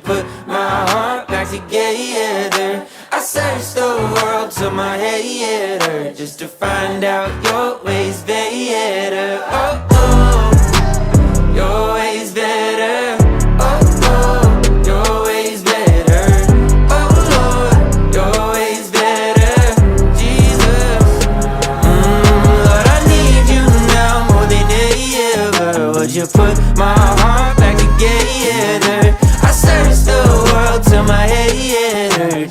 put my heart back together? I searched the world till my head hurt, just to find out your way's better. Oh, oh, your way's better. Oh, oh, your way's better. Oh, Lord, your way's better. Jesus, Lord, I need you now more than ever. Would you put my heart back together? I searched the world till my head hurt,